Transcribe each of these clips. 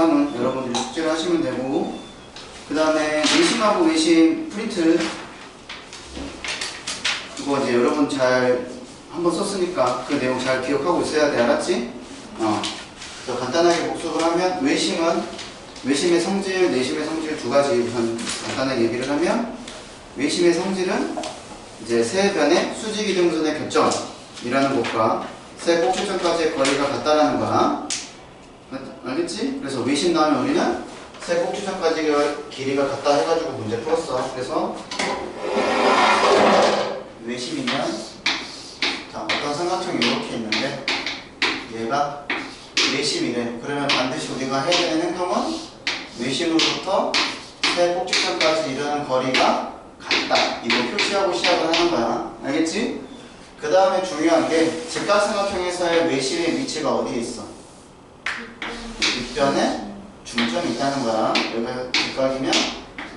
3은 여러분들이 숙제를 하시면 되고, 그 다음에 외심하고 외심 프린트 이거 이제 여러분 잘 한번 썼으니까 그 내용 잘 기억하고 있어야 돼. 알았지? 그래서 간단하게 복습을 하면 외심의 성질, 내심의 성질 두 가지 우선 간단하게 얘기를 하면, 외심의 성질은 이제 세 변의 수직 이등분선의 교점이라는 것과 세 꼭지점까지의 거리가 같다라는 거야. 알겠지? 그래서 외심 나오면 우리는 세 꼭지점까지의 길이가 같다 해가지고 문제 풀었어. 그래서 외심이면 자, 어떤 삼각형이 이렇게 있는데 얘가 외심이래. 그러면 반드시 우리가 해야 되는 행동은 외심으로부터 세 꼭지점까지 이르는 거리가 같다. 이거 표시하고 시작을 하는 거야. 알겠지? 그 다음에 중요한 게 직각삼각형에서의 외심의 위치가 어디에 있어? 빗변에 중점이 있다는 거야. 여기가 직각이면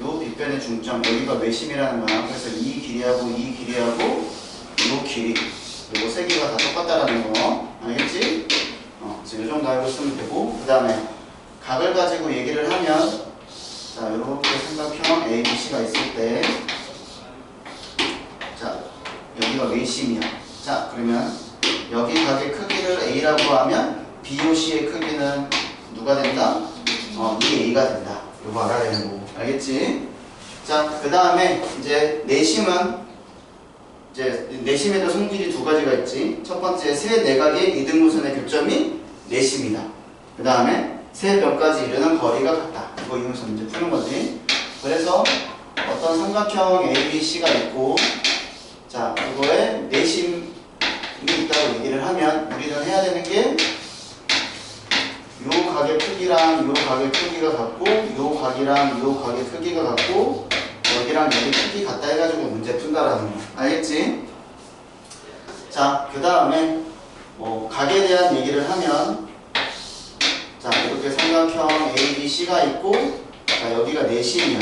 요 빗변의 중점, 여기가 외심이라는 거야. 그래서 이 길이하고 이 길이하고 요 길이, 요거 세 개가 다 똑같다라는 거. 알겠지? 그래서 요 정도 알고 쓰면 되고, 그 다음에 각을 가지고 얘기를 하면, 자, 요렇게 삼각형 ABC가 있을 때, 자, 여기가 외심이야. 자, 그러면 여기 각의 크기를 A라고 하면 BOC의 크기는 누가 된다? 이 A가 된다. 이거 알아야 되는 거고. 알겠지? 자, 그 다음에 이제 내심은 이제 내심에도 성질이 두 가지가 있지. 첫 번째, 세 내각의 이등분선의 교점이 내심이다. 그 다음에 세 변까지 이르는 거리가 같다. 이거 이용해서 문제 푸는 거지. 그래서 어떤 삼각형 ABC가 있고, 자, 이거에 내심이 있다고 얘기를 하면 우리는 해야 되는 게 요 각의 크기랑 요 각의 크기가 같고, 요 각이랑 요 각의 크기가 같고, 여기랑 여기 크기 같다 해가지고 문제 푼다라는 거. 알겠지? 자, 그 다음에 각에 대한 얘기를 하면, 자, 이렇게 삼각형 ABC가 있고, 자, 여기가 내심이야.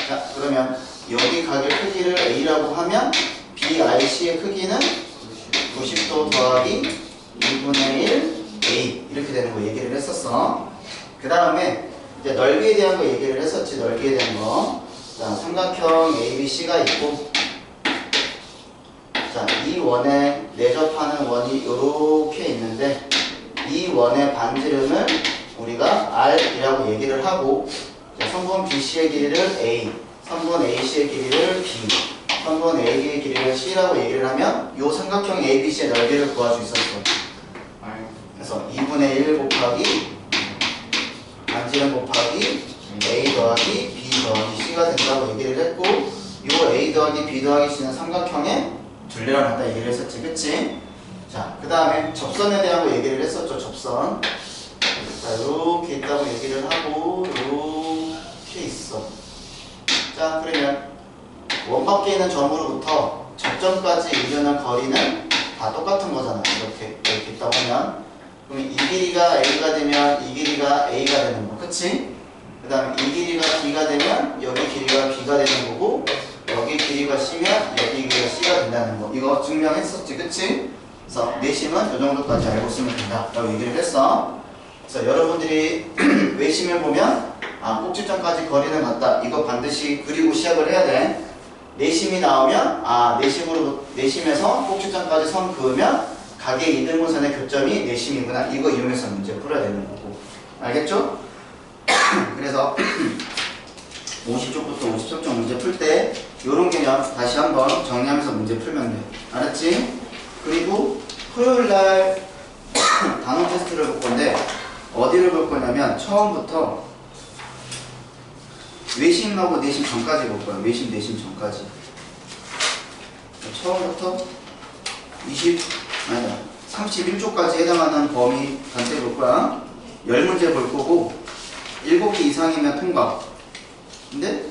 자, 그러면 여기 각의 크기를 A라고 하면 BIC의 크기는 90도 더하기 2분의 1 A 이렇게 되는 거 얘기를 했었어. 그 다음에 이제 넓이에 대한 거 얘기를 했었지. 넓이에 대한 거. 자, 삼각형 ABC가 있고, 자, 이 원에 내접하는 원이 이렇게 있는데, 이 원의 반지름을 우리가 R이라고 얘기를 하고, 자, 선분 BC의 길이를 A, 선분 AC의 길이를 B, 선분 AB의 길이를 C라고 얘기를 하면 이 삼각형 ABC의 넓이를 구할 수 있었어. 그래서 2분의 1 곱하기 반지름 곱하기 A 더하기 B 더하기 C가 된다고 얘기를 했고, 이 A 더하기 B 더하기 C는 삼각형의 둘레랑 같다 얘기를 했었지. 그치? 자, 그 다음에 접선에 대한 거 얘기를 했었죠. 접선. 자, 이렇게 있다고 얘기를 하고, 이렇게 있어. 자, 그러면 원 밖에 있는 점으로부터 접점까지 이르는 거리는 다 똑같은 거잖아. 이렇게 있다고 하면. 그러면 이 길이가 A가 되면 이 길이가 A가 되는 거. 그치? 그 다음에 이 길이가 B가 되면 여기 길이가 B가 되는 거고, 여기 길이가 C면 여기 길이가 C가 된다는 거. 이거 증명했었지. 그치? 그래서 내심은 이 정도까지 알고 있으면 된다 라고 얘기를 했어. 그래서 여러분들이 외심을 보면 꼭지점까지 거리는 같다. 이거 반드시 그리고 시작을 해야 돼. 내심이 나오면 내심에서 꼭지점까지 선 그으면 각의 이등분선의 교점이 내심이구나. 이거 이용해서 문제 풀어야 되는 거고. 알겠죠? 그래서 50쪽부터 50쪽 문제 풀 때 이런 개념 다시 한번 정리하면서 문제 풀면 돼. 알았지? 그리고 토요일날 단원 테스트를 볼 건데 어디를 볼 거냐면 처음부터 외심하고 내심 전까지 볼 거야. 외심, 내심 전까지. 처음부터 31쪽까지 해당하는 범위 단체 볼 거야. 10문제 볼 거고 7개 이상이면 통과. 근데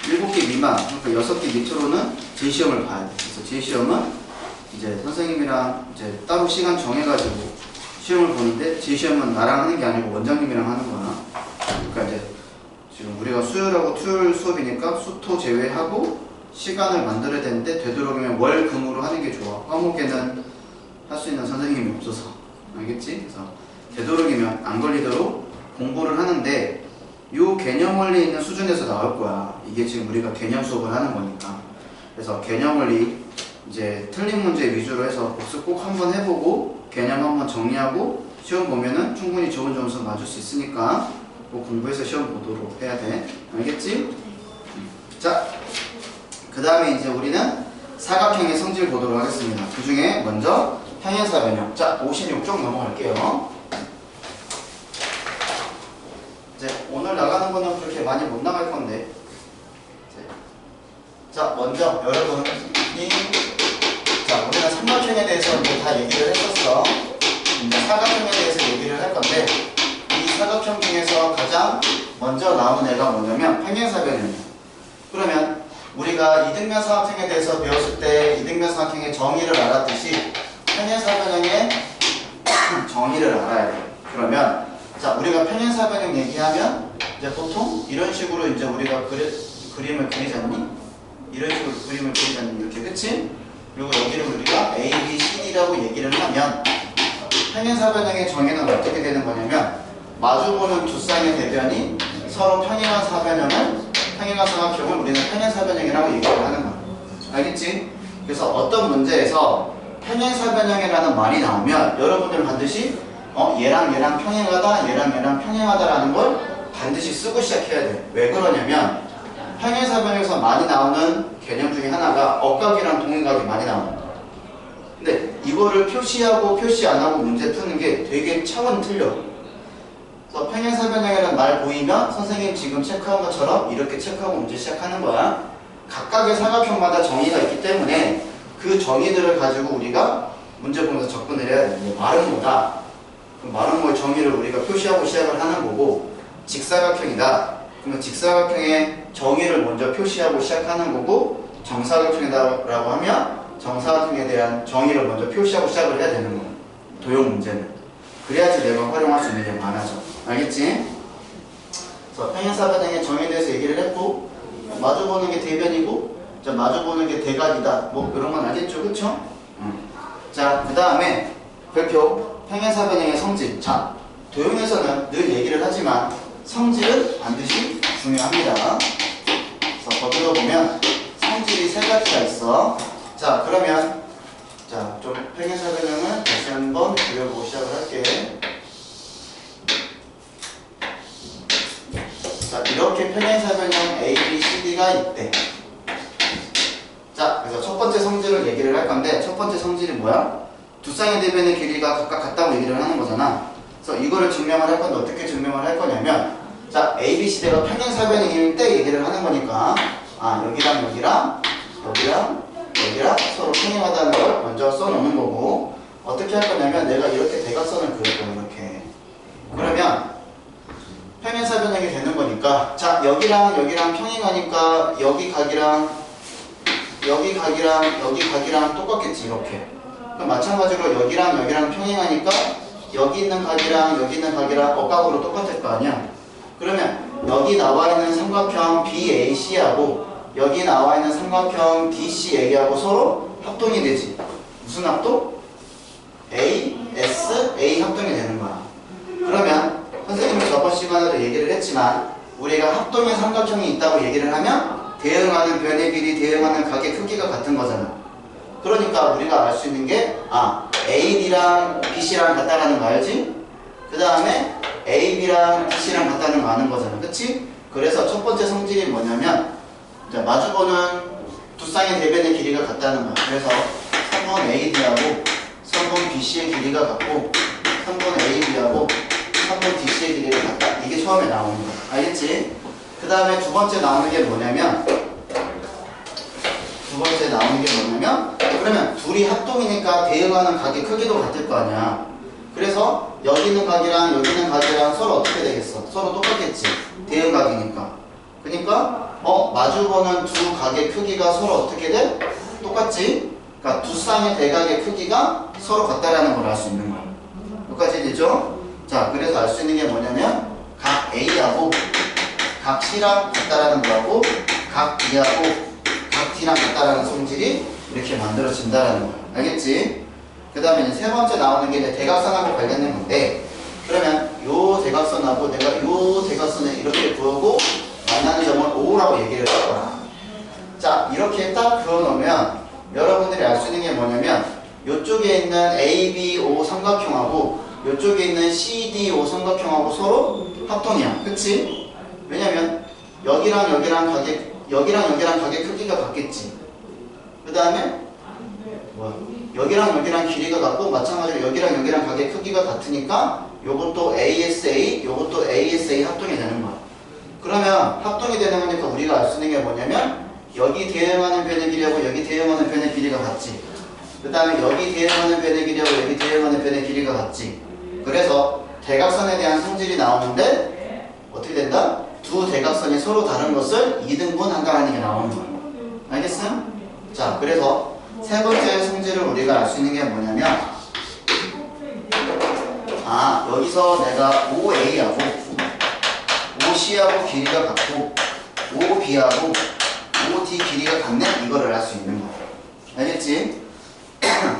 7개 미만, 그러니까 6개 밑으로는 제시험을 봐야 돼. 그래서 제시험은 이제 선생님이랑 이제 따로 시간 정해가지고 시험을 보는데, 제시험은 나랑 하는 게 아니고 원장님이랑 하는 거야. 그러니까 이제 지금 우리가 수요일하고 토요일 수업이니까 수토 제외하고 시간을 만들어야 되는데, 되도록이면 월, 금으로 하는 게 좋아. 화목에는 할 수 있는 선생님이 없어서. 알겠지? 그래서 되도록이면 안 걸리도록 공부를 하는데 요 개념 원리 있는 수준에서 나올 거야. 이게 지금 우리가 개념 수업을 하는 거니까. 그래서 개념 원리 이제 틀린 문제 위주로 해서 복습 꼭 한번 해보고 개념 한번 정리하고 시험 보면은 충분히 좋은 점수 맞을 수 있으니까 꼭 공부해서 시험 보도록 해야 돼. 알겠지? 자, 그 다음에 이제 우리는 사각형의 성질 보도록 하겠습니다. 그 중에 먼저 평행사변형. 자, 56쪽 넘어갈게요. 이제 오늘 나가는 거는 그렇게 많이 못 나갈 건데. 자, 먼저 여러분이 자, 우리는 삼각형에 대해서 이제 다 얘기를 했었어. 이제 사각형에 대해서 얘기를 할 건데 이 사각형 중에서 가장 먼저 나온 애가 뭐냐면 평행사변형이야. 그러면 우리가 이등변 사각형에 대해서 배웠을 때 이등변 사각형의 정의를 알았듯이 평행사변형의 정의를 알아야 돼. 그러면 자, 우리가 평행사변형 얘기하면 이제 보통 이런 식으로 이제 우리가 그림을 그리잖니? 이런 식으로 그림을 그리잖니? 이렇게, 그치? 그리고 여기를 우리가 A, B, C, D라고 얘기를 하면 평행사변형의 정의는 어떻게 되는 거냐면 마주보는 두 쌍의 대변이 서로 평행한 사각형을 우리는 평행사변형이라고 얘기를 하는 거야. 알겠지? 그래서 어떤 문제에서 평행사변형이라는 말이 나오면 여러분들 반드시 얘랑 얘랑 평행하다, 얘랑 얘랑 평행하다라는 걸 반드시 쓰고 시작해야 돼. 왜 그러냐면 평행사변형에서 많이 나오는 개념 중에 하나가 억각이랑 동행각이 많이 나옵니다. 근데 이거를 표시하고 표시 안 하고 문제 푸는 게 되게 차원이 틀려. 그래서 평행사변형이라는 말 보이면 선생님 지금 체크한 것처럼 이렇게 체크하고 문제 시작하는 거야. 각각의 사각형마다 정의가 있기 때문에 그 정의들을 가지고 우리가 문제 보면서 접근을 해야 돼. 말은 뭐다? 말은 뭐의 정의를 우리가 표시하고 시작을 하는 거고, 직사각형이다. 그러면 직사각형의 정의를 먼저 표시하고 시작하는 거고, 정사각형이다라고 하면 정사각형에 대한 정의를 먼저 표시하고 시작을 해야 되는 거야. 도형 문제는. 그래야지 내가 활용할 수 있는 게 많아져. 알겠지? 그래서 평행사변형의 정의에 대해서 얘기를 했고, 마주보는 게 대변이고, 자, 마주보는 게 대각이다. 뭐 이런 건 알겠죠? 그쵸? 자, 그 다음에 별표 평행사변형의 성질. 자, 도형에서는 늘 얘기를 하지만 성질은 반드시 중요합니다. 그래서 거기로 보면 성질이 세 가지가 있어. 자, 그러면 자, 좀 평행사변형을 다시 한번 그려보고 시작을 할게. 자, 이렇게 평행사변형 A, B, C, D가 있대. 자, 그래서 첫 번째 성질을 얘기를 할 건데 첫 번째 성질이 뭐야? 두 쌍의 대변의 길이가 각각 같다고 얘기를 하는 거잖아. 그래서 이거를 증명을 할 건데 어떻게 증명을 할 거냐면 자, A, B, C, D가 평행사변형일 때 얘기를 하는 거니까 여기랑 여기랑 서로 평행하다는 걸 먼저 써놓는 거고 어떻게 할 거냐면 내가 이렇게 대각선을 그릴 거야. 이렇게. 그러면 평행사변형이 되는 거니까 자, 여기랑 평행하니까 여기 각이랑 똑같겠지. 이렇게. 그럼 마찬가지로 여기랑 평행하니까 여기 있는 각이랑 억각으로 똑같을 거 아니야. 그러면 여기 나와 있는 삼각형 BAC하고 여기 나와 있는 삼각형 DCA하고 서로 합동이 되지. 무슨 합동? ASA 합동이 되는 거야. 그러면 선생님이 저번 시간에도 얘기를 했지만 우리가 합동의 삼각형이 있다고 얘기를 하면 대응하는 변의 길이, 대응하는 각의 크기가 같은 거잖아. 그러니까 우리가 알 수 있는 게 AB랑 BC랑 같다라는 거 알지? 그 다음에 AB랑 DC랑 같다는 거 아는 거잖아. 그치? 그래서 첫 번째 성질이 뭐냐면 자, 마주보는 두 쌍의 대변의 길이가 같다는 거야. 그래서 3번 AD하고 3번 BC의 길이가 같고 3번 AB하고 3번 DC의 길이가 같다. 이게 처음에 나오는 거야. 알겠지? 그 다음에 두 번째 나오는 게 뭐냐면 그러면 둘이 합동이니까 대응하는 각의 크기도 같을 거 아니야. 그래서 여기 있는 각이랑 서로 어떻게 되겠어? 서로 똑같겠지. 대응각이니까. 그러니까 마주보는 두 각의 크기가 서로 어떻게 돼? 똑같지? 그러니까 두 쌍의 대각의 크기가 서로 같다라는 걸 알 수 있는 거야. 여기까지 되죠? 자, 그래서 알 수 있는 게 뭐냐면 각 A하고 각 C랑 같다라는 거하고 각 B하고 각 D랑 같다라는 성질이 이렇게 만들어진다라는 거야. 알겠지? 그 다음에 이제 세 번째 나오는 게 이제 대각선하고 관련된 건데 그러면 요 대각선하고 내가 요 대각선을 이렇게 그어고 만나는 점을 O라고 얘기를 할 거야. 자, 이렇게 딱 그어놓으면 여러분들이 알 수 있는 게 뭐냐면 요쪽에 있는 ABO 삼각형하고 요쪽에 있는 CDO 삼각형하고 서로 합동이야. 그치? 왜냐면 여기랑 여기랑 가게 크기가 같겠지. 그 다음에 뭐야? 여기랑 여기랑 길이가 같고 마찬가지로 여기랑 여기랑 가게 크기가 같으니까 요것도 ASA, 요것도 ASA 합동이 되는 거야. 그러면 합동이 되는 거니까 우리가 알 수 있는 게 뭐냐면 여기 대응하는 변의 길이하고 여기 대응하는 변의 길이가 같지. 그 다음에 여기 대응하는 변의 길이하고 여기 대응하는 변의 길이가 같지. 그래서 대각선에 대한 성질이 나오는데 어떻게 된다? 두 대각선이 서로 다른 것을 2등분한다는 게 나오는 거야. 알겠어요? 자, 그래서 세 번째 성질을 우리가 알 수 있는 게 뭐냐면 여기서 내가 OA하고 OC하고 길이가 같고 OB하고 OD 길이가 같네? 이거를 알 수 있는 거야. 알겠지?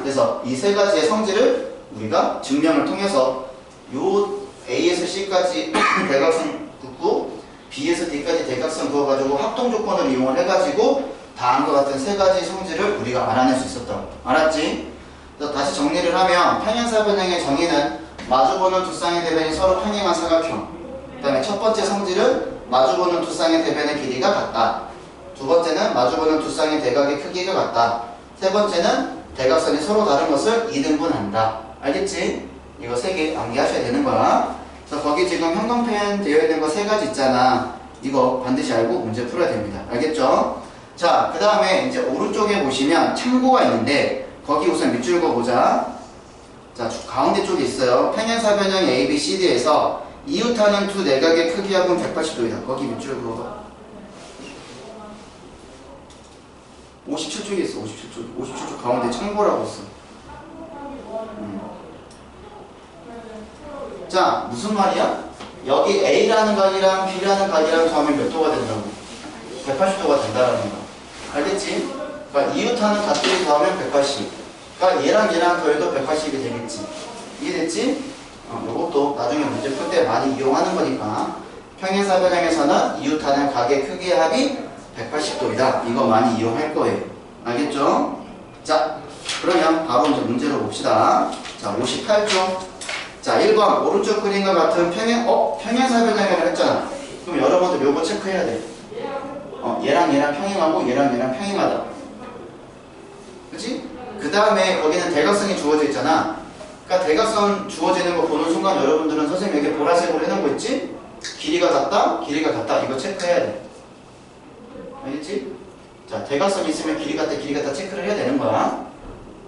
그래서 이 세 가지의 성질을 우리가 증명을 통해서 요 A에서 C까지 대각선 긋고 B에서 D까지 대각선 그어가지고 합동 조건을 이용을 해가지고 다음과 같은 세 가지 성질을 우리가 알아낼 수 있었다. 알았지? 그래서 다시 정리를 하면 평행사변형의 정의는 마주보는 두 쌍의 대변이 서로 평행한 사각형. 그 다음에 첫 번째 성질은 마주보는 두 쌍의 대변의 길이가 같다. 두 번째는 마주보는 두 쌍의 대각의 크기가 같다. 세 번째는 대각선이 서로 다른 것을 2등분한다. 알겠지? 이거 세 개 암기하셔야 되는 거야. 그래서 거기 지금 형광펜 되어 있는 거 세 가지 있잖아. 이거 반드시 알고 문제 풀어야 됩니다. 알겠죠? 자, 그 다음에 이제 오른쪽에 보시면 참고가 있는데 거기 우선 밑줄 그어보자. 자, 가운데 쪽에 있어요. 평행사변형 ABCD에서 이웃하는 두 내각의 크기합은 180도이다. 거기 밑줄 그어봐. 57쪽에 있어. 57쪽 가운데 참고라고 있어. 자, 무슨 말이야? 여기 A라는 각이랑 B라는 각이랑 더하면 몇 도가 된다고? 180도가 된다라는 거야. 알겠지? 그러니까 이웃하는 각들이 더하면 180. 그러니까 얘랑 더해도 180이 되겠지. 이해됐지? 요것도 나중에 문제 풀 때 많이 이용하는 거니까. 평행사변형에서는 이웃하는 각의 크기의 합이 180도이다. 이거 많이 이용할 거예요. 알겠죠? 자, 그러면 바로 이제 문제로 봅시다. 자, 58쪽. 자, 1번 오른쪽 그림과 같은 평행사변형이라고 했잖아. 그럼 여러분들 요거 체크해야 돼. 얘랑 평행하고 얘랑 평행하다. 그치? 그 다음에 거기는 대각선이 주어져 있잖아. 그러니까 대각선 주어지는 거 보는 순간 여러분들은 선생님에게 보라색으로 해놓은 거 있지? 길이가 같다? 길이가 같다. 이거 체크해야 돼. 알겠지? 자, 대각선이 있으면 길이 같다 체크를 해야 되는 거야.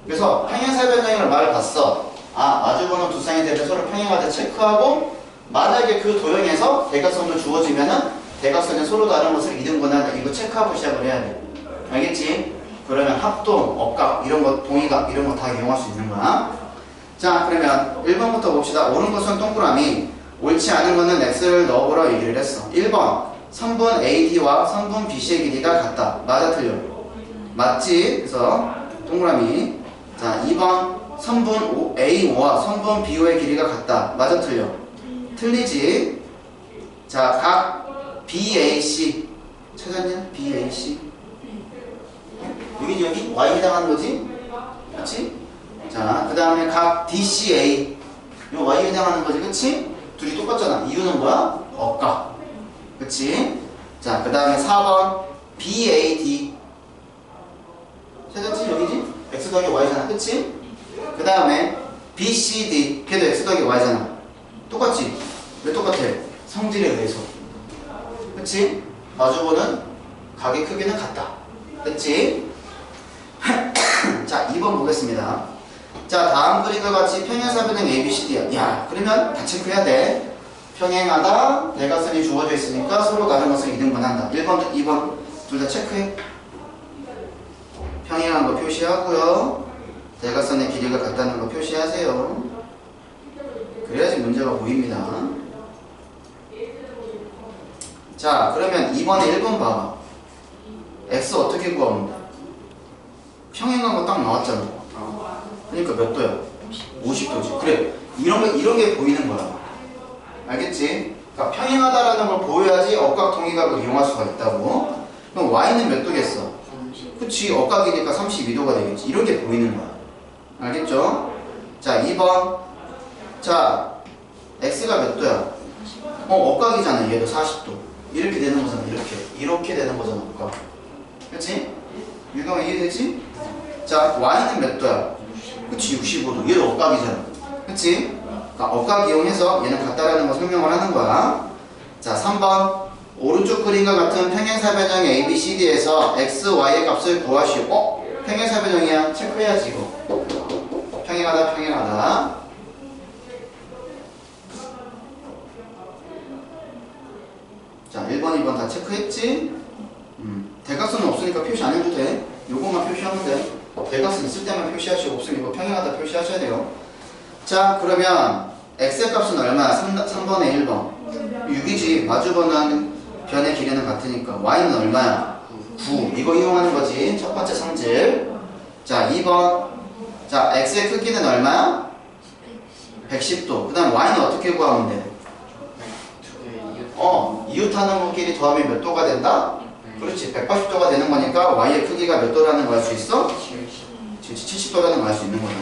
그래서 평행사변형이라는 말을 봤어. 마주보는 두 쌍의 대변 서로 평행하다 체크하고 만약에 그 도형에서 대각선도 주어지면은 대각선이 서로 다른 것을 2등분한다. 이거 체크하고 시작을 해야 돼. 알겠지? 그러면 합동, 억각, 이런 거, 동의각, 이런 거 다 이용할 수 있는 거야. 자, 그러면 1번부터 봅시다. 옳은 것은 동그라미, 옳지 않은 거는 X를 넣어보라 얘기를 했어. 1번, 선분 AD와 선분 BC의 길이가 같다. 맞아, 틀려? 맞지? 그래서 동그라미. 자, 2번, 선분 A5와 선분 B5의 길이가 같다. 맞아, 틀려? 틀리지? 자, 각 BAC 찾았냐? BAC 여기 Y에 해당하는 거지? 그치? 자, 그 다음에 각 DCA 요 Y에 해당하는 거지, 그치? 둘이 똑같잖아. 이유는 뭐야? 억각. 그치? 자, 그 다음에 4번 BAD 찾았지? 여기지? X 더하기 Y잖아, 그치? 그 다음에 BCD 걔도 X 더하기 Y잖아. 똑같지? 왜 똑같아? 성질에 의해서. 그치? 마주보는 각의 크기는 같다. 됐지? 자, 2번 보겠습니다. 자, 다음 그림과 같이 평행사변형 ABCD야. 야, 그러면 다 체크해야 돼. 평행하다, 대각선이 주어져 있으니까 서로 다른 것을 2등분한다. 1번, 2번 둘 다 체크해. 평행한 거 표시하고요. 대각선의 길이가 같다는 거 표시하세요. 그래야지 문제가 보입니다. 자, 그러면 이번에 1번 봐봐. X 어떻게 구하면 돼? 평행한 거 딱 나왔잖아. 그러니까 몇 도야? 50도지. 그래. 이런 게 보이는 거야. 알겠지? 그러니까 평행하다라는 걸 보여야지 억각 동의각을 이용할 수가 있다고. 그럼 y는 몇 도겠어? 그치, 억각이니까 32도가 되겠지. 이런 게 보이는 거야. 알겠죠? 자, 2번. 자, x가 몇 도야? 억각이잖아. 얘도 40도. 이렇게 되는 거잖아. 이렇게 되는 거잖아. 억각. 그치? 유경아 이해되지? 자, y는 몇 도야? 그치, 65도. 얘도 억각이잖아. 그치? 그러니까 억각 이용해서 얘는 같다라는 거 설명을 하는 거야. 자, 3번. 오른쪽 그림과 같은 평행사변형 ABCD에서 x, y의 값을 구하시오. 평행사변형이야. 체크해야지 이거. 평행하다, 평행하다. 자, 1번, 2번 다 체크했지? 대각선은 없으니까 표시 안 해도 돼. 요것만 표시하면 돼. 대각선 있을 때만 표시하시고 없으면 이거 평행하다 표시하셔야 돼요. 자, 그러면 x의 값은 얼마야? 3번에 1번 6이지. 마주보는 변의 길이는 같으니까. y는 얼마야? 9. 이거 이용하는 거지. 첫 번째 성질. 자, 2번. 자, x의 크기는 얼마야? 110도. 그 다음 y는 어떻게 구하면 돼? 이웃하는 것끼리 더하면 몇 도가 된다? 그렇지. 180도가 되는 거니까 y의 크기가 몇 도라는 걸 알 수 있어? 70도라는 걸 알 수 있는 거야.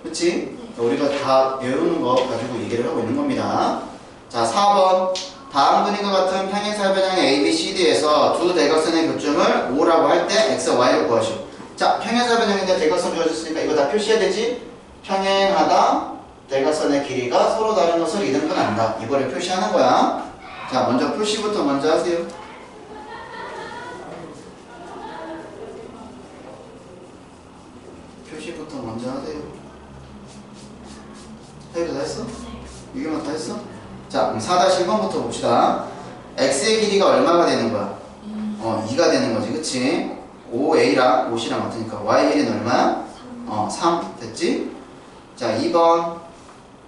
그치? 우리가 다 배우는 거 가지고 얘기를 하고 있는 겁니다. 자, 4번. 다음 그림과 같은 평행사변형의 ABCD에서 두 대각선의 교점을 5라고 할 때 x, y를 구하시오. 자, 평행사변형인데 대각선 주어졌으니까 이거 다 표시해야 되지? 평행하다, 대각선의 길이가 서로 다른 것을 이등분 한다. 이거를 표시하는 거야. 자, 먼저 표시부터 먼저 하세요. 표시부터 먼저 하세요. 해결 다 했어? 유경아 다 했어? 자, 그럼 4-1번부터 봅시다. x의 길이가 얼마가 되는 거야? 2가 되는 거지, 그치? 5a랑 5c랑 같으니까 y의 길이는 얼마야? 3 됐지? 자, 2번.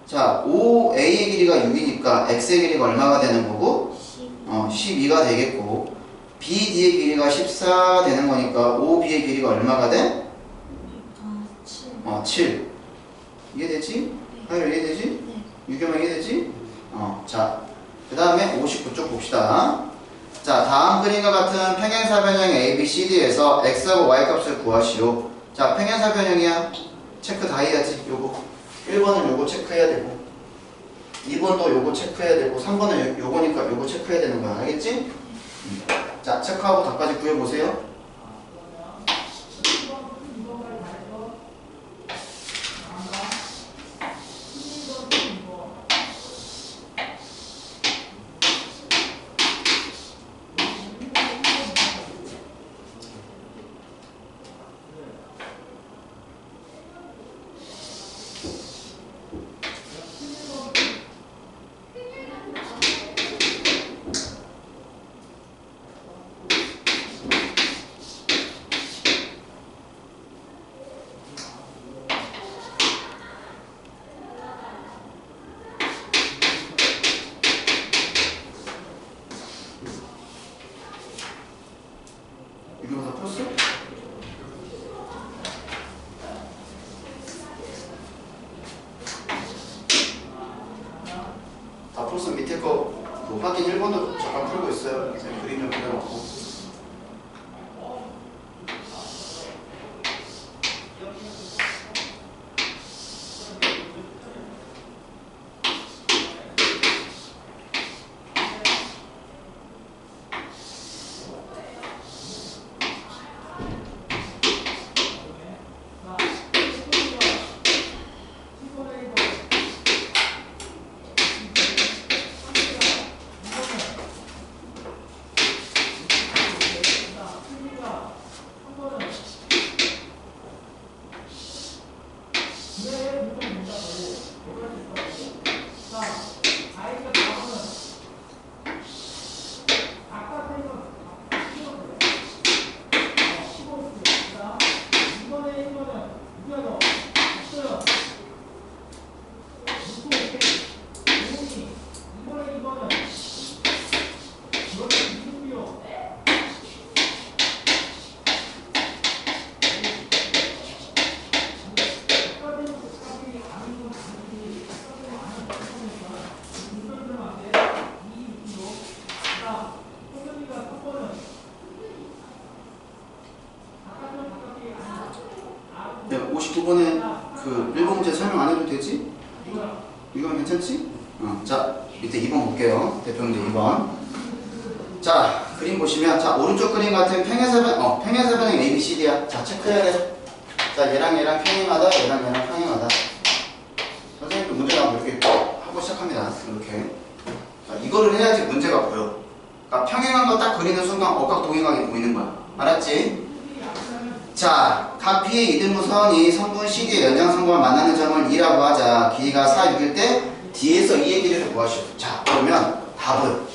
자, 5a의 길이가 6이니까 x의 길이가 얼마가 되는 거고? 12가 되겠고, bd의 길이가 14 되는 거니까 5b의 길이가 얼마가 돼? 7. 이해되지? 하율 이해되지? 유경아 이해되지? 자, 그 다음에 59쪽 봅시다. 자, 다음 그림과 같은 평행사변형 ABCD에서 x하고 y 값을 구하시오. 자, 평행사변형이야. 체크 다 해야지. 요거 1번은 요거 체크해야 되고, 2번도 요거 체크해야 되고, 3번은 요거니까 요거 체크해야 되는 거야. 알겠지? 자, 체크하고 답까지 구해보세요. 이거 다 풀었어? 다 풀었으면 밑에 거 확인 1번도 잠깐 풀고 있어요. 그림 좀 그려놓고. 59번에 그 1번 문제 설명 안 해도 되지? 이건 괜찮지? 자, 밑에 2번 볼게요. 대표 문제 2번. 자, 그림 보시면, 자, 오른쪽 그림 같은 평행사변형 ABCD야. 자, 체크해야 돼. 자, 얘랑 평행하다, 얘랑 평행하다. 선생님도 문제 나오면 이렇게 하고 시작합니다. 이렇게. 자, 이거를 해야지 문제가 보여. 그러니까 평행한 거 딱 그리는 순간 억각동행각이 보이는 거야. 알았지? 자, 각 P의 이등분선이 성분 CD의 연장선과 만나는 점을 2라고 하자. 길이가 4, 6일 때 D에서 2의 길이를 구하시오. 자, 그러면 답은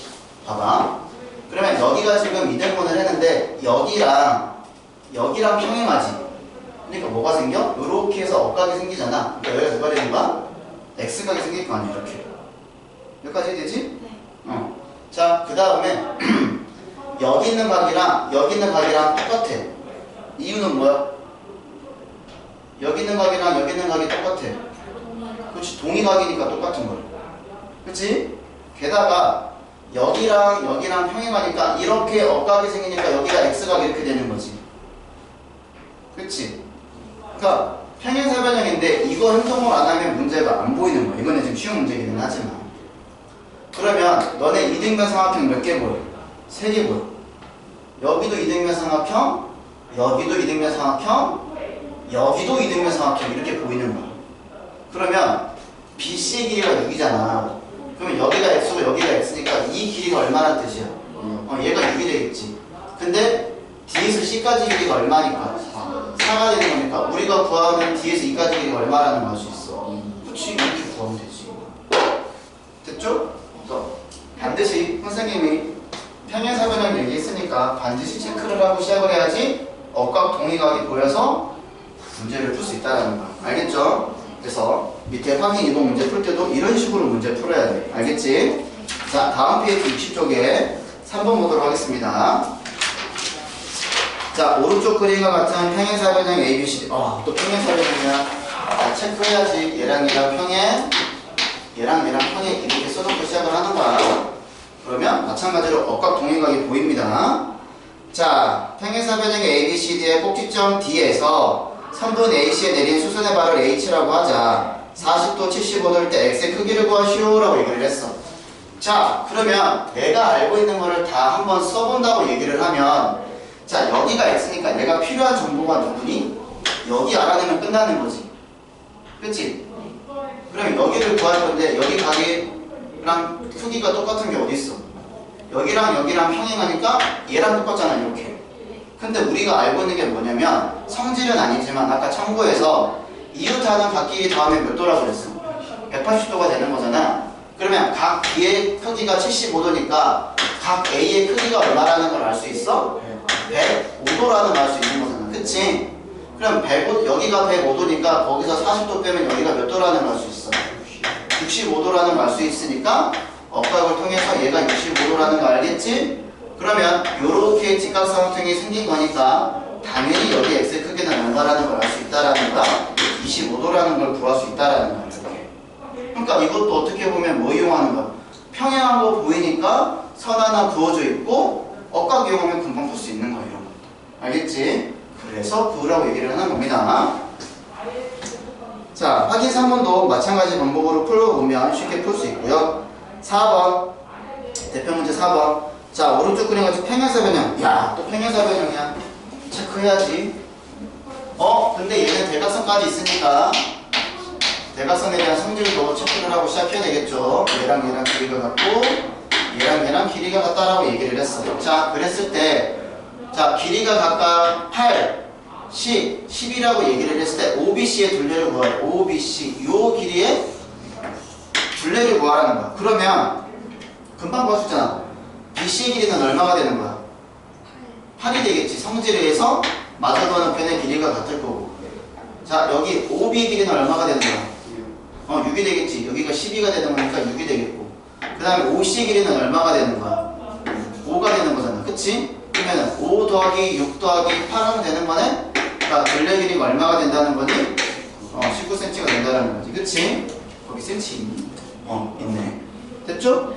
봐봐. 그러면 여기가 지금 이등분을 했는데 여기랑 평행하지. 그러니까 뭐가 생겨? 이렇게 해서 억각이 생기잖아. 그러니까 여기가 누가 되는 거야? X각이 생길 거 아니야, 이렇게. 여기까지 되지? 네. 자, 그 다음에 여기 있는 각이랑 똑같아. 이유는 뭐야? 여기 있는 각이랑 여기 있는 각이 똑같아. 그렇지, 동의각이니까 똑같은 거야. 그렇지? 게다가 여기랑 평행하니까 이렇게 억각이 생기니까 여기가 X각이 이렇게 되는 거지. 그렇지? 그러니까 평행사변형인데 이거 행동을 안 하면 문제가 안 보이는 거야. 이거는 지금 쉬운 문제이기는 하지만. 그러면 너네 이등변 삼각형 몇 개 보여? 3개 보여. 여기도 이등변 삼각형, 여기도 이등변 삼각형, 여기도 이등변 삼각형 이렇게 보이는 거야. 그러면 BC의 길이가 6이잖아. 그러면 여기가 X고 여기가 X니까 이 길이가 얼마나 뜻이야? 얘가 6이 되겠지. 근데 D에서 C까지 길이가 얼마니까? 4가 되는 거니까 우리가 구하는 D에서 E까지 길이가 얼마라는 걸 알 수 있어. 그치? 이렇게 구하면 되지. 됐죠? 반드시 선생님이 평행사변형 얘기했으니까 반드시 체크를 하고 시작을 해야지 억각 동의각이 보여서 문제를 풀 수 있다는 거야. 알겠죠? 그래서 밑에 확인 이동 문제 풀 때도 이런 식으로 문제 풀어야 돼. 알겠지? 자, 다음 페이지 60쪽에 3번 보도록 하겠습니다. 자, 오른쪽 그림과 같은 평행사변형 ABCD. 또 평행사변형이야. 자, 체크해야지. 얘랑 평행, 얘랑 평행 이렇게 써놓고 시작을 하는 거야. 그러면 마찬가지로 억각 동행각이 보입니다. 자, 평행사변형의 ABCD의 꼭지점 D에서 선분 AC에 내린 수선의 발을 H라고 하자. 40도 75도일 때 X의 크기를 구하시오 라고 얘기를 했어. 자, 그러면 내가 알고 있는 거를 다 한번 써본다고 얘기를 하면, 자, 여기가 X니까 내가 필요한 정보가 누구니? 여기 알아내면 끝나는 거지. 그치? 그럼 여기를 구할 건데 여기 각이랑 크기가 똑같은 게 어디 있어? 여기랑 평행하니까 얘랑 똑같잖아, 이렇게. 근데 우리가 알고 있는 게 뭐냐면 성질은 아니지만 아까 참고해서 이웃하는 각끼리 다음에 몇 도라고 그랬어? 180도가 되는 거잖아. 그러면 각 B의 크기가 75도니까 각 A의 크기가 얼마라는 걸 알 수 있어? 105도라는 걸 알 수 있는 거잖아. 그치? 그럼 105, 여기가 105도니까 거기서 40도 빼면 여기가 몇 도라는 걸 알 수 있어? 65도라는 걸 알 수 있으니까 억각을 통해서 얘가 65도라는 거 알겠지? 그러면 요렇게 직각삼각형이 생긴 거니까 당연히 여기 X의 크기는 얼마라는 걸 알 수 있다라는 거야. 25도라는 걸 구할 수 있다라는 거야. 그러니까 이것도 어떻게 보면 뭐 이용하는 거야? 평행한 거 보이니까 선 하나 그어져 있고 억각 이용하면 금방 풀 수 있는 거야, 이런 거. 알겠지? 그래서 그으라고 얘기를 하는 겁니다. 자, 확인 3번도 마찬가지 방법으로 풀어보면 쉽게 풀 수 있고요. 4번 대표 문제 4번. 자, 오른쪽 그림 같이 평행사변형. 야, 또 평행사변형이야. 체크해야지. 근데 얘는 대각선까지 있으니까 대각선에 대한 성질도 체크를 하고 시작해야 되겠죠. 얘랑 길이가 같고 얘랑 길이가 같다라고 얘기를 했어. 자, 그랬을 때 자, 길이가 각각 8, 10, 10이라고 얘기를 했을 때 OBC의 둘레를 구하라. OBC 요 길이의 둘레를 구하라는 거야. 그러면 금방 구할 수 있잖아. BC의 길이는 얼마가 되는 거야? 8이 되겠지. 성질에 의해서 마주보는 편의 길이가 같을 거고. 자, 여기 OB의 길이는 얼마가 되는 거야? 6이 되겠지. 여기가 12가 되는 거니까 6이 되겠고. 그 다음에 OC의 길이는 얼마가 되는 거야? 5가 되는 거잖아. 그치? 그러면 5 더하기 6 더하기 8 하면 되는 거네? 그러니까 둘레 길이가 얼마가 된다는 거니? 19cm가 된다는 거지. 그치? 거기 cm 있니? 있네. 됐죠?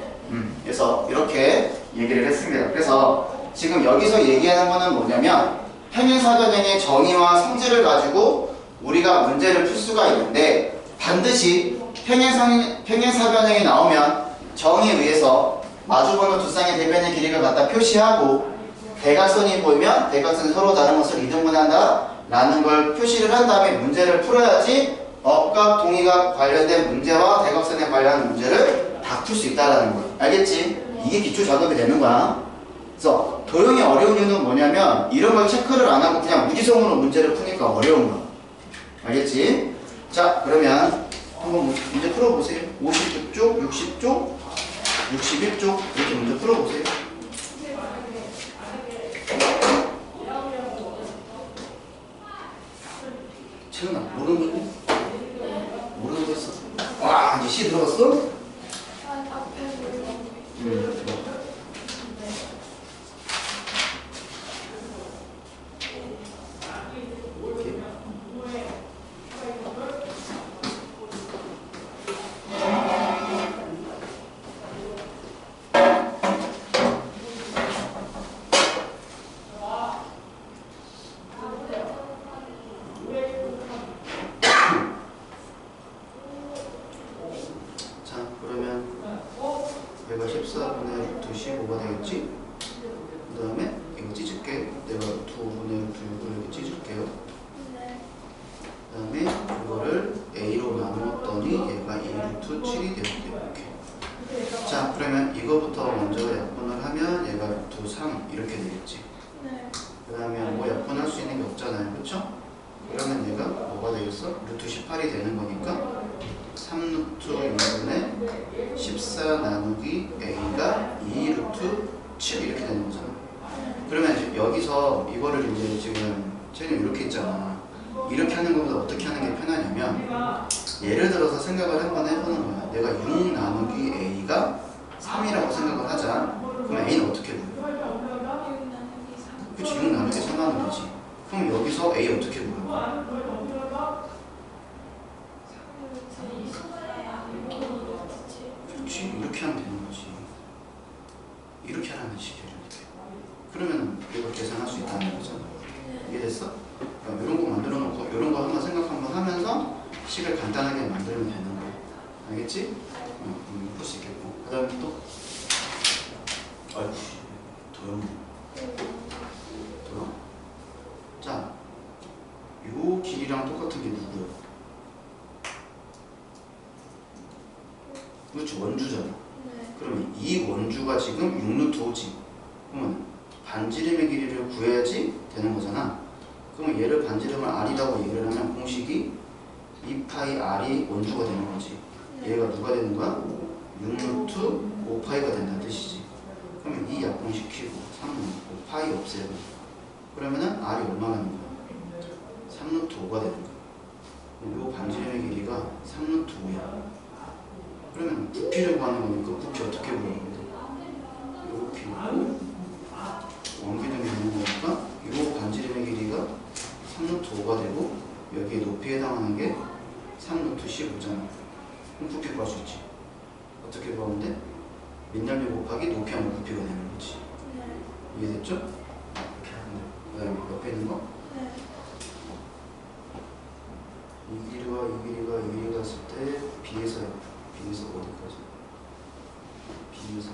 그래서 이렇게 얘기를 했습니다. 그래서 지금 여기서 얘기하는 거는 뭐냐면 평행사변형의 정의와 성질을 가지고 우리가 문제를 풀 수가 있는데 반드시 평행사변형이 나오면 정의에 의해서 마주보는 두 쌍의 대변의 길이를 갖다 표시하고 대각선이 보이면 대각선이 서로 다른 것을 이등분한다 라는 걸 표시를 한 다음에 문제를 풀어야지 억각, 동의각 관련된 문제와 대각선에 관련한 문제를 다 풀 수 있다라는 거야. 알겠지? 이게 기초 작업이 되는 거야. 그래서 도형이 어려운 이유는 뭐냐면 이런 걸 체크를 안 하고 그냥 무지성으로 문제를 푸니까 어려운 거야. 알겠지? 자, 그러면 한번 문제 풀어보세요. 59쪽, 60쪽, 61쪽 이렇게 문제 풀어보세요. 채은아, 모르는 거? 모르는 거 했어? 와, 이제 C 들어갔어? 루트 18이 되는 거니까 3루트 6분의 14 나누기 a가 2루트 7 이렇게 되는 거잖아. 그러면 이제 여기서 이거를 이제 지금 쟤는 이렇게 있잖아. 이렇게 하는 것보다 어떻게 하는 게 편하냐면 예를 들어서 생각을 한번 해보는 거야. 내가 6 나누기 a가 3이라고 생각을 하자. 그럼 a는 어떻게 보여? 그치, 6 나누기 3 하면 되지. 그럼 여기서 a 어떻게 보여? 그렇지, 이렇게 하면 되는 거지. 이렇게 하라는 식이야. 그러면 이거 계산할 수 있다는 거잖아. 이해됐어? 그러니까 이런 거 만들어 놓고 이런 거 한번 생각 한번 하면서 식을 간단하게 만들면 되는 거야. 알겠지? 풀 수 있겠고. 그 다음에 또 아이고 도영 자, 요 길이랑 똑같은 게 누구야? 그렇지, 원주잖아. 그러면 이 원주가 지금 6루트 5지. 그러면 반지름의 길이를 구해야지 되는 거잖아. 그러면 얘를 반지름을 r이라고 얘기를 하면 공식이 2파이 r이 원주가 되는 거지. 얘가 누가 되는 거야? 6루트 5파이가 된다는 뜻이지. 그러면 이 약분식 키고 3루트 5파이 없애고 그러면은 r이 얼마나 되는 거야? 3루트 5가 되는 거야. 요 반지름의 길이가 3루트 5야. 그러면 부피를 구하는 거니까 부피 어떻게 구하는데? 이렇게 있고 원기둥이 되는 거니까 요 반지름의 길이가 3루트 5가 되고 여기에 높이에 해당하는 게 3루트 15잖아. 그럼 부피 구할 수 있지. 어떻게 구하는데? 민날비 곱하기 높이하면 부피가 되는 거지. 이해됐죠? 이렇게 하면 돼. 그 다음에 옆에 있는 거? 이 길이가 있을 때 B에서 어디까지? B에서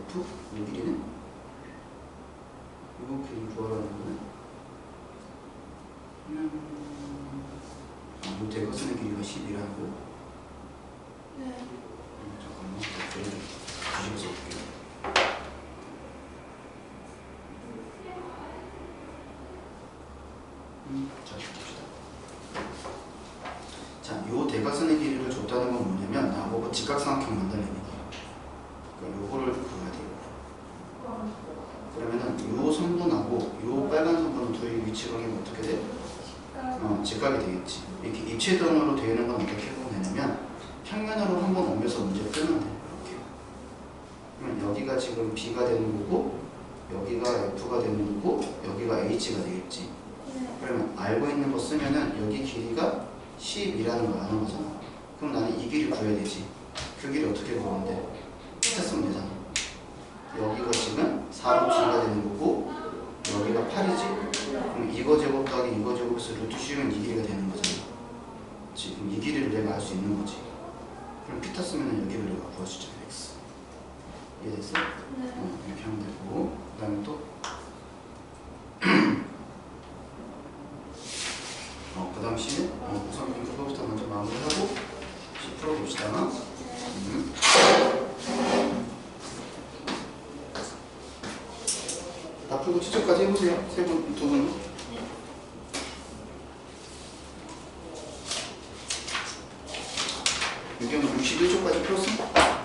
F? 이 길이는? 이 길이 구하라는 거네. 이 대각선의 길이가 10이라는 거? 잠깐만, 뒤집어서 볼게요. 자, 봅시다. 자, 요 대각선의 길이를 줬다는 건 뭐냐면 나보고 직각삼각형 만들라는 얘기야. 그러니까 요거를 구해야 돼요. 그러면은 요 선분하고 요 빨간 선분은 둘이 위치 관계가 어떻게 돼? 직각이 되겠지. 이렇게 입체등으로 되어 있는 건 어떻게 보면 되냐면 평면으로 한번 오면서 문제 풀면 돼. 이렇게. 그러면 여기가 지금 B가 되는 거고 여기가 F가 되는 거고 여기가 H가 되겠지. 그러면 알고 있는 거 쓰면은 여기 길이가 10이라는 걸 아는 거잖아. 그럼 나는 이 길이 구해야 되지. 그 길이 어떻게 구하는데? 했으면 되잖아. 여기가 지금 4루트 2가 되는 거고 여기가 8이지. 그럼 이거 제곱 더하기 이거 제곱에서 루트 씌우면 이 길이가 되는 거잖아. 그치? 그럼 이 길이를 내가 알 수 있는 거지. 그럼 피타 쓰면 여기를 내가 구해주자. x. 이해됐어? 네. 이렇게 하면 되고, 그 다음에 또 그 다음 C 우선 그거부터 먼저 마무리하고 C 풀어봅시다. 다 풀고 추적까지 해보세요. 세 분, 두 분. 유경 61초까지 풀었어?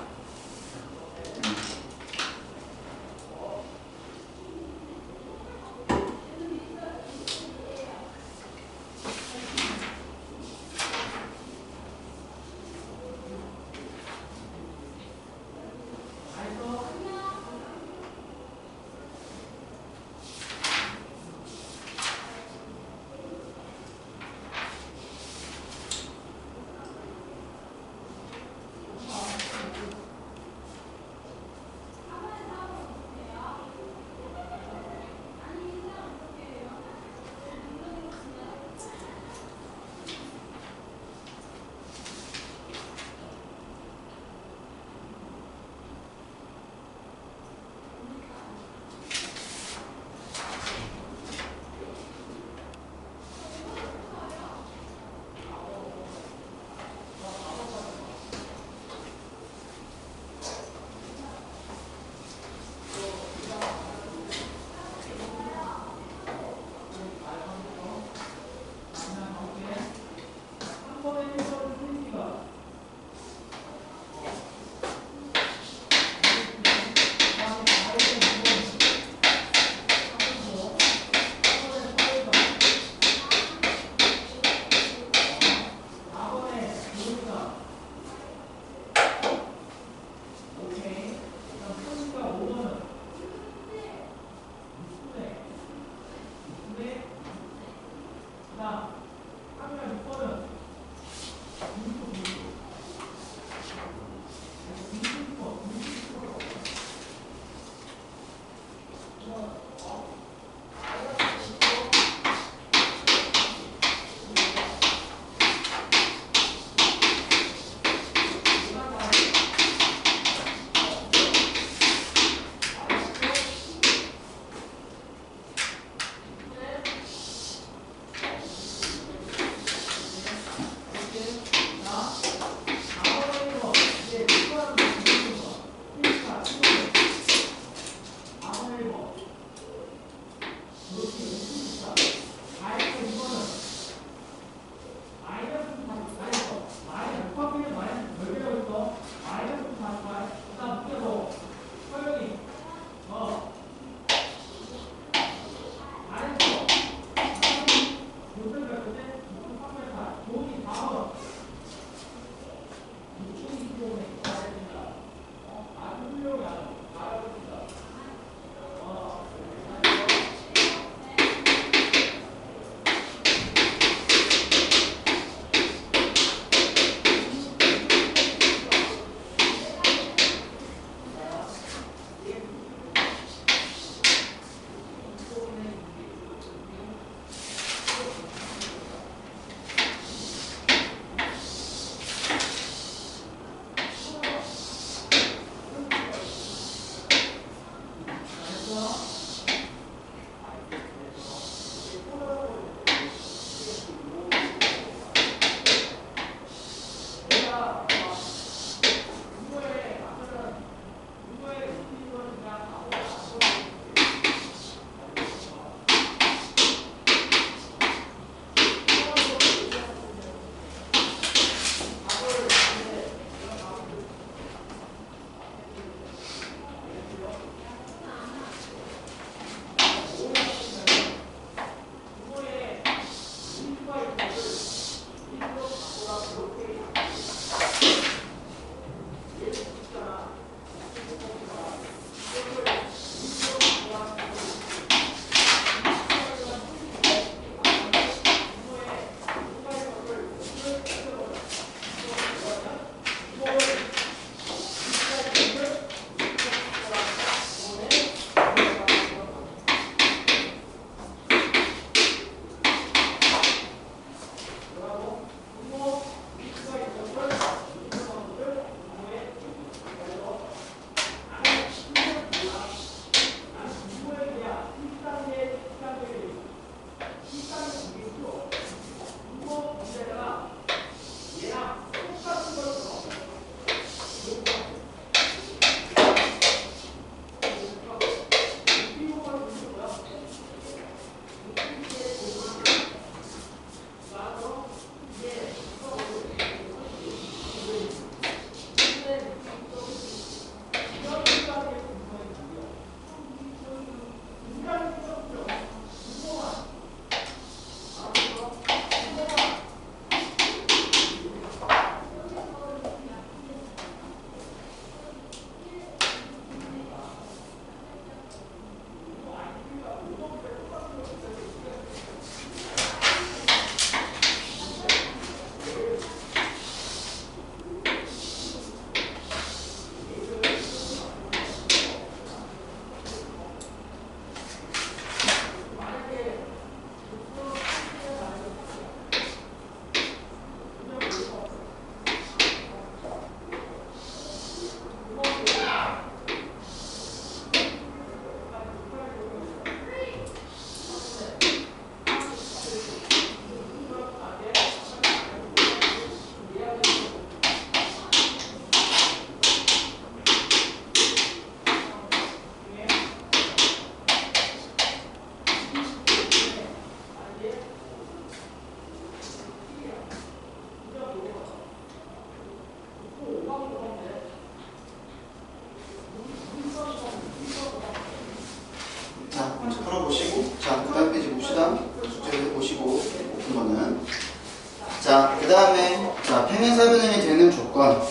자, 평행사변형이 되는 조건.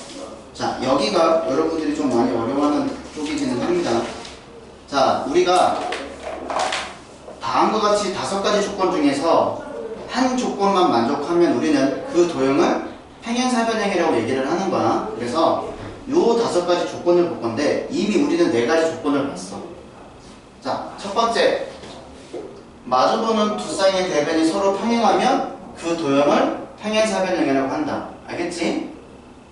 자, 여기가 여러분들이 좀 많이 어려워하는 쪽이기는 합니다. 자, 우리가 다음과 같이 5가지 조건 중에서 한 조건만 만족하면 우리는 그 도형을 평행사변형이라고 얘기를 하는 거야. 그래서 요 5가지 조건을 볼 건데 이미 우리는 4가지 조건을 봤어. 자, 첫 번째, 마주보는 두 쌍의 대변이 서로 평행하면 그 도형을 평행사변형이라고 한다. 알겠지?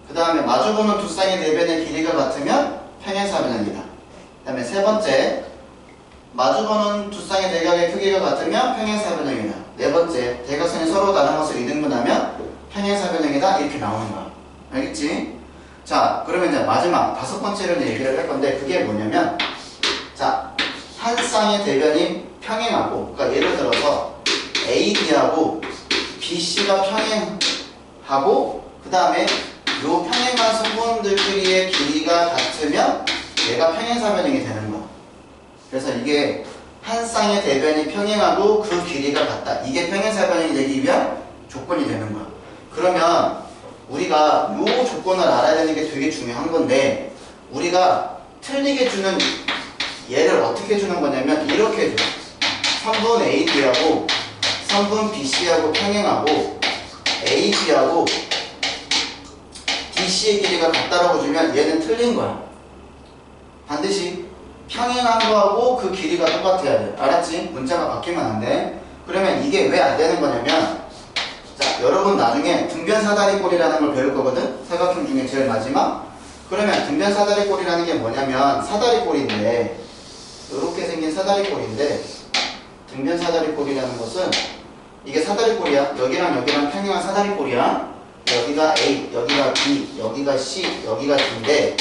그 다음에 마주보는 두 쌍의 대변의 길이가 같으면 평행사변형이다. 그 다음에 세 번째, 마주보는 두 쌍의 대각의 크기가 같으면 평행사변형이다. 네 번째, 대각선이 서로 다른 것을 이등분하면 평행사변형이다. 이렇게 나오는 거야. 알겠지? 자, 그러면 이제 마지막 5번째로 얘기를 할 건데 그게 뭐냐면, 자, 한 쌍의 대변이 평행하고, 그러니까 예를 들어서 AB하고 BC가 평행하고 그 다음에 요 평행한 성분들끼리의 길이가 같으면 얘가 평행사변형이 되는 거야. 그래서 이게 한 쌍의 대변이 평행하고 그 길이가 같다. 이게 평행사변형이 되기 위한 조건이 되는 거야. 그러면 우리가 요 조건을 알아야 되는 게 되게 중요한 건데, 우리가 틀리게 주는 얘를 어떻게 주는 거냐면 이렇게 줘. 성분 AB하고 성분 BC하고 평행하고 AB하고 BC의 길이가 같다라고 주면 얘는 틀린 거야. 반드시 평행한 거하고 그 길이가 똑같아야 돼. 알았지? 문자가 바뀌면 안 돼. 그러면 이게 왜 안 되는 거냐면, 자, 여러분 나중에 등변사다리꼴이라는 걸 배울 거거든? 사각형 중에 제일 마지막. 그러면 등변사다리꼴이라는 게 뭐냐면 사다리꼴인데, 이렇게 생긴 사다리꼴인데, 등변사다리꼴이라는 것은 이게 사다리꼴이야. 여기랑 여기랑 평행한 사다리꼴이야. 여기가 A, 여기가 B, 여기가 C, 여기가 D인데,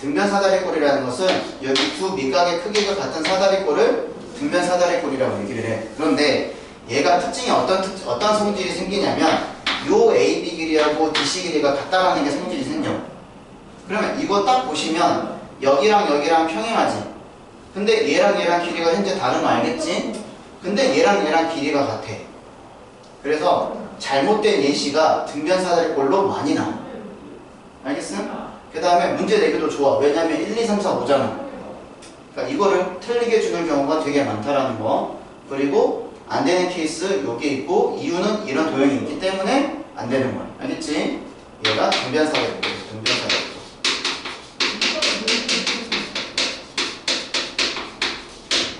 등변사다리꼴이라는 것은 여기 두 밑각의 크기가 같은 사다리꼴을 등변사다리꼴이라고 얘기를 해. 그런데 얘가 특징이 어떤 성질이 생기냐면, 요 AB 길이하고 DC 길이가 같다라는 게 성질이 생겨. 그러면 이거 딱 보시면 여기랑 여기랑 평행하지. 근데 얘랑 얘랑 길이가 현재 다른 거 알겠지? 근데 얘랑 얘랑 길이가 같아. 그래서 잘못된 예시가 등변사다리꼴로 많이 나와. 알겠음? 그 다음에 문제 내기도 좋아. 왜냐면 1, 2, 3, 4, 5잖아. 그러니까 이거를 틀리게 주는 경우가 되게 많다라는 거. 그리고 안 되는 케이스 여기 있고, 이유는 이런 도형이 있기 때문에 안 되는 거야. 알겠지? 얘가 등변사다리꼴. 등변사다리꼴.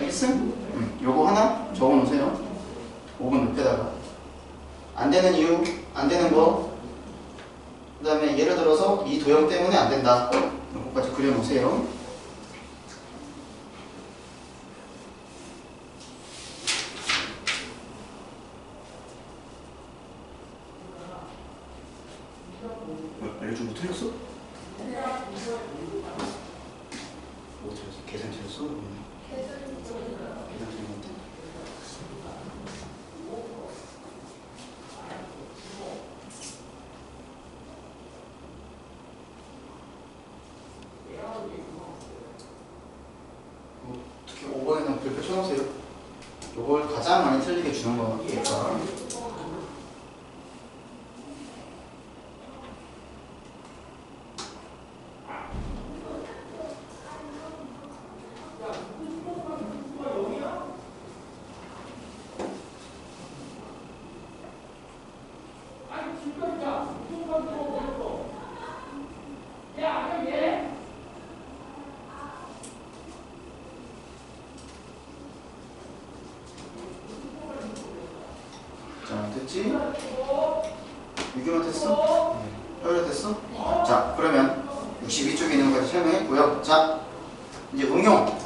알겠음? 요거 하나 적어 놓으세요. 5번 옆에다가. 안 되는 이유, 안 되는 거. 그 다음에 예를 들어서 이 도형 때문에 안 된다. 요거까지 그려 놓으세요. 알려준 거 틀렸어? 뭐 틀렸어? 계산 틀렸어? 계산 틀렸는데? 어떻게 5번에는 별표 쳐놓으세요. 요걸 가장 많이 틀리게 주는 거니까. 자, 됐지? 6개만 됐어? 네. 됐어? 자, 그러면 62쪽에 있는 것까지 설명했고요. 자, 이제 응용.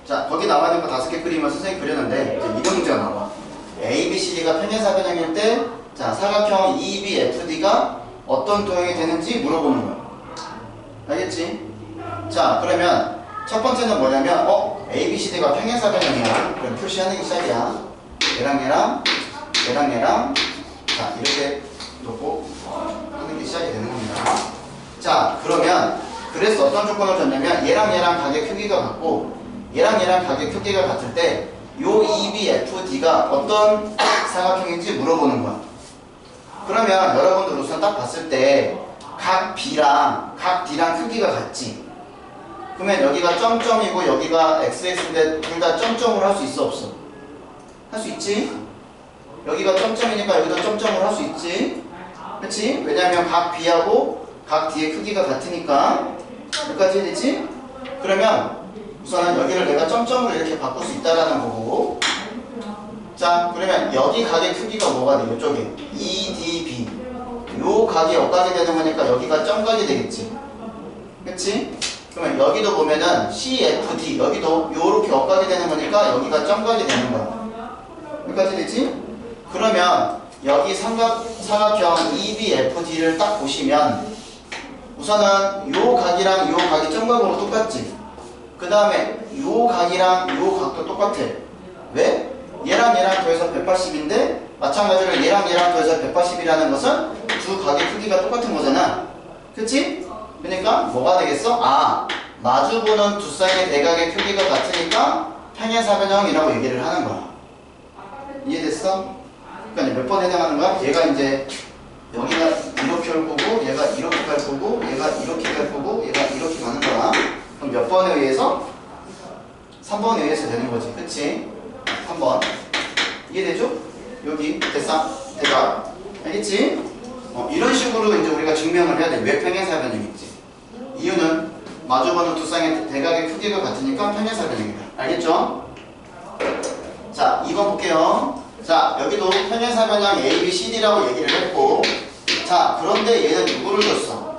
자, 거기 나와 있는 거 5개 그림을 선생님이 그렸는데 이제 이런 문제가 나와. ABCD가 평행사변형일 때, 자, 사각형 EBFD가 어떤 도형이 되는지 물어보는 거야. 알겠지? 자, 그러면 첫 번째는 뭐냐면, ABCD가 평행사변형이야. 그럼 표시하는 게 시작이야. 얘랑 얘랑 얘랑 얘랑, 자, 이렇게 놓고 하는 게 시작이 되는 겁니다. 자, 그러면 그래서 어떤 조건을 줬냐면, 얘랑 얘랑 각의 크기가 같고 얘랑 얘랑 각의 크기가 같을 때 요 EBFD가 어떤 사각형인지 물어보는 거야. 그러면 여러분들 우선 딱 봤을 때 각 B랑 각 D랑 크기가 같지? 그러면 여기가 점점이고 여기가 XX인데 둘 다 점점으로 할 수 있어 없어? 할 수 있지? 여기가 점점이니까 여기도 점점으로 할 수 있지? 그치? 왜냐면 각 B하고 각 D의 크기가 같으니까. 여기까지 되지? 그러면 우선은 여기를 내가 점점으로 이렇게 바꿀 수 있다라는 거고. 자, 그러면 여기 각의 크기가 뭐가 돼? 이쪽에 EDB 요 각이 엇각이 되는 거니까 여기가 점각이 되겠지. 그치? 그러면 여기도 보면은 CFD 여기도 요렇게 엇각이 되는 거니까 여기가 점각이 되는 거야. 여기까지 되지? 그러면 여기 사각형 EBFD를 딱 보시면 우선은 요 각이랑 요 각이 점각으로 똑같지? 그 다음에 요 각이랑 요 각도 똑같아. 왜? 얘랑 얘랑 더해서 180인데 마찬가지로 얘랑 얘랑 더해서 180이라는 것은 두 각의 크기가 똑같은 거잖아. 그치? 그러니까 뭐가 되겠어? 아, 마주보는 두 쌍의 대각의 크기가 같으니까 평행사변형이라고 얘기를 하는 거야. 이해됐어? 그러니까 몇 번 해당하는 거야? 얘가 이제 여기가 이렇게 올 거고 얘가 이렇게 갈 거고 얘가 이렇게 갈 거고 얘가 이렇게 가는 거야. 그럼 몇 번에 의해서? 3번에 의해서 되는 거지. 그치? 3번 이해되죠? 여기 됐어? 대각 알겠지? 이런 식으로 이제 우리가 증명을 해야 돼. 왜 평행사변형이지? 이유는 마주보는 두 쌍의 대각의 크기가 같으니까 평행사변형이다. 알겠죠? 자, 2번 볼게요. 자, 여기도 평행사변형 ABCD라고 얘기를 했고, 자, 그런데 얘는 누구를 줬어?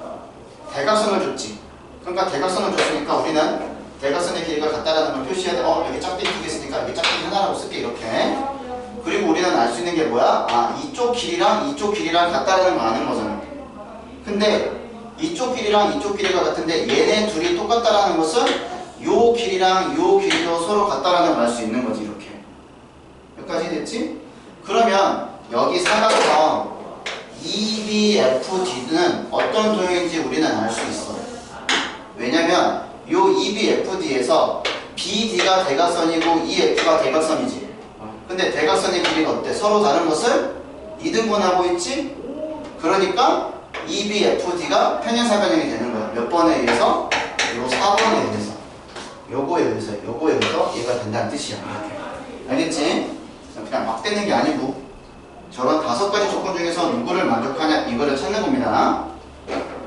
대각선을 줬지. 그러니까 대각선을 줬으니까 우리는 대각선의 길이가 같다라는 걸 표시해야 돼. 여기 짝대기 두개 있으니까 여기 짝대기 하나라고 쓸게, 이렇게. 그리고 우리는 알 수 있는 게 뭐야? 아, 이쪽 길이랑 같다라는 거 아는 거잖아. 근데 이쪽 길이랑 이쪽 길이가 같은데 얘네 둘이 똑같다라는 것은 요 길이랑 요 길이도 서로 같다라는 걸 알 수 있는 거지, 이렇게. 여기까지 됐지? 그러면 여기 사각형 EBFD는 어떤 도형인지 우리는 알 수 있어. 왜냐면 요 EBFD에서 BD가 대각선이고 EF가 대각선이지. 근데 대각선의 길이가 어때? 서로 다른 것을 이등분하고 있지? 그러니까 EBFD가 평행사변형이 되는 거야. 몇 번에 의해서? 요 4번에 의해서. 요거에 의해서 얘가 된다는 뜻이야. 알겠지? 그냥 막 되는 게 아니고 저런 5가지 조건 중에서 누구를 만족하냐 이거를 찾는 겁니다.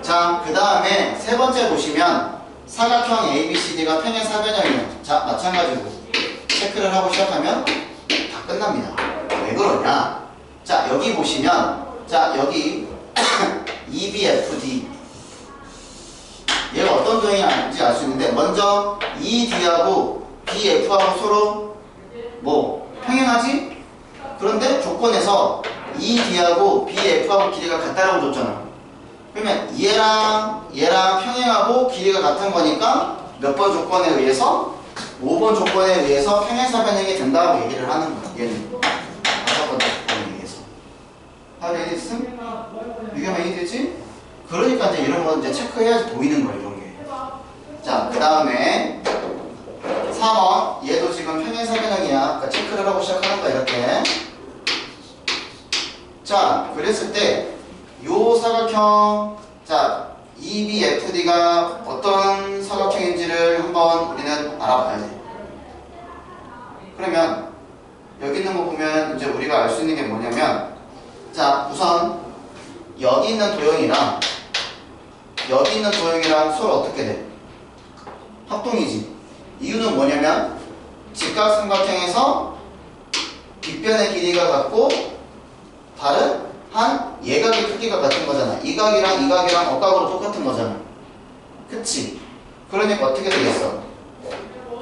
자, 그 다음에 세 번째 보시면 사각형 ABCD가 평행사변형이에요. 자, 마찬가지로 체크를 하고 시작하면 다 끝납니다. 왜 그러냐? 자, 여기 보시면 자, 여기 EBFD 얘가 어떤 도형인지 알 수 있는데 먼저 ED하고 BF하고 서로 뭐 평행하지? 그런데 조건에서 ED하고 BF하고 길이가 같다라고 줬잖아. 그러면 얘랑 평행하고 길이가 같은 거니까 몇 번 조건에 의해서? 5번 조건에 의해서 평행사변형이 된다고 얘기를 하는 거야. 얘는 5번 조건에 의해서. 다 이해됐음? 이게 이해되지? 그러니까 이제 이런 거 이제 체크해야지 보이는 거야, 이런 게. 자, 그 다음에 4번 얘도 지금 평행사변형이야. 그러니까 체크를 하고 시작하는 거야, 이렇게. 자, 그랬을 때 요 사각형 자 EBFD가 어떤 사각형인지를 한번 우리는 알아봐야 돼. 그러면 여기 있는 거 보면 이제 우리가 알 수 있는 게 뭐냐면 자, 우선 여기 있는 도형이랑 여기 있는 도형이랑 서로 어떻게 돼? 합동이지. 이유는 뭐냐면 직각삼각형에서 빗변의 길이가 같고 다른 한 예각의 크기가 같은 거잖아. 이 각이랑 이 각이랑 억각으로 똑같은 거잖아. 그치? 그러니까 어떻게 되겠어?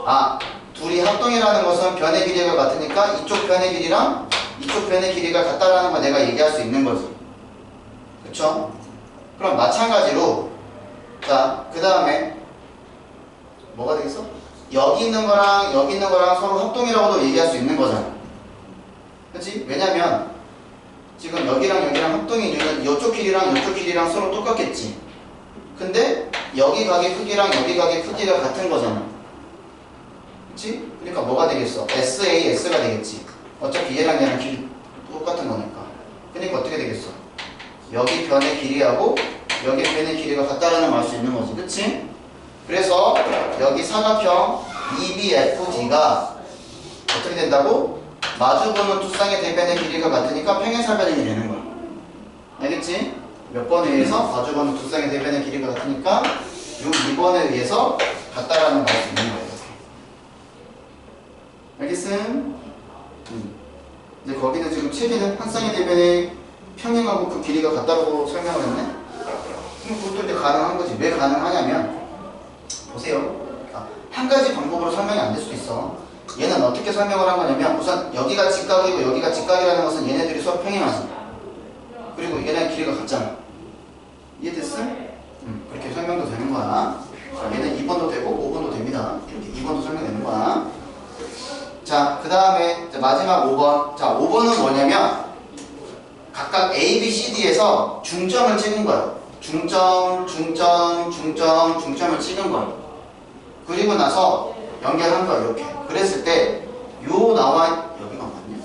아, 둘이 합동이라는 것은 변의 길이가 같으니까 이쪽 변의 길이랑 이쪽 변의 길이가 같다라는 거 내가 얘기할 수 있는 거지. 그쵸? 그럼 마찬가지로 자, 그 다음에 뭐가 되겠어? 여기 있는 거랑 여기 있는 거랑 서로 합동이라고도 얘기할 수 있는 거잖아. 그치? 왜냐면 지금 여기랑 여기랑 합동의 이유는 이쪽 길이랑 서로 똑같겠지. 근데 여기 각의 크기랑 여기 각의 크기가 같은 거잖아. 그치? 그러니까 뭐가 되겠어? SAS가 되겠지. 어차피 얘랑 얘랑 길이 똑같은 거니까. 그러니까 어떻게 되겠어? 여기 변의 길이하고 여기 변의 길이가 같다라는 걸 알 수 있는 거지. 그치? 그래서 여기 사각형 EBFD가 어떻게 된다고? 마주보는 두 쌍의 대변의 길이가 같으니까 평행사변형이 되는 거야. 알겠지? 몇 번에 의해서 마주보는 두 쌍의 대변의 길이가 같으니까 요 2번에 의해서 같다라는 걸 알 수 있는 거예요. 알겠음? 이제 거기는 지금 책에는 한 쌍의 대변의 평행하고 그 길이가 같다고 설명을 했네? 그럼 그것도 이제 가능한 거지. 왜 가능하냐면 보세요. 한 가지 방법으로 설명이 안 될 수도 있어. 얘는 어떻게 설명을 한 거냐면 우선 여기가 직각이고 여기가 직각이라는 것은 얘네들이 서로 평행하지. 그리고 얘네 길이가 같잖아. 이해됐어? 그렇게 설명도 되는 거야. 자, 얘는 2번도 되고 5번도 됩니다. 이렇게 2번도 설명되는 거야. 자, 그 다음에 마지막 5번. 자, 5번은 뭐냐면 각각 A, B, C, D에서 중점을 찍은 거예요. 중점을 찍은 거예요. 그리고 나서 연결한 거예요. 이렇게. 그랬을 때 요 나와 여기가 맞냐?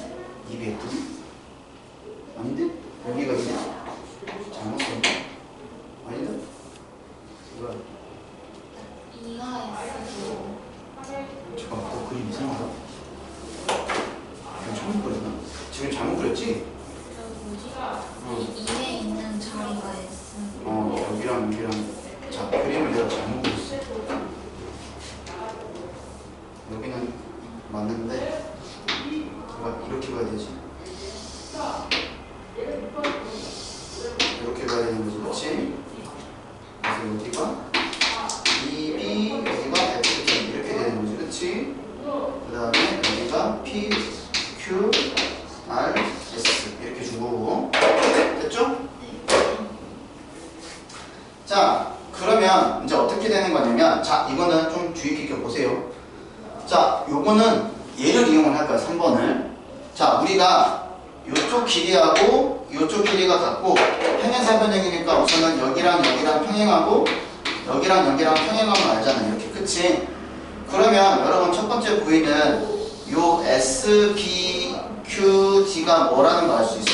200분? 아닌데? 여기가 이제 잘못 썼네? 아닌데? 뭐야? 잠깐만, 그 그림 이상하다. 이거 잘못 그렸나? 지금 잘못 그렸지? 뭐지? 2에 있는 자리가 S. 여기랑 자, 그림을 내가 잘못 그렸어. 여기는 맞는데 이렇게 봐야 되지. 이렇게 봐야 되는 거지, 그렇지? 그래서 여기가 EB, 여기가 FT 이렇게 되는 거지, 그렇지? 그 다음에 여기가 P, Q, R, S 이렇게 준 거고. 됐죠? 자, 그러면 이제 어떻게 되는 거냐면, 자, 이거는 좀 주의 깊게 보세요. 자, 요거는 얘를 이용을 할 거야, 3번을. 자, 우리가 요쪽 길이하고 요쪽 길이가 같고 평행사변형이니까 우선은 여기랑 평행하고 여기랑 평행하면 알잖아, 이렇게. 그치? 그러면 여러분 첫 번째 부위는 요 S, B, Q, D가 뭐라는 거 알 수 있어.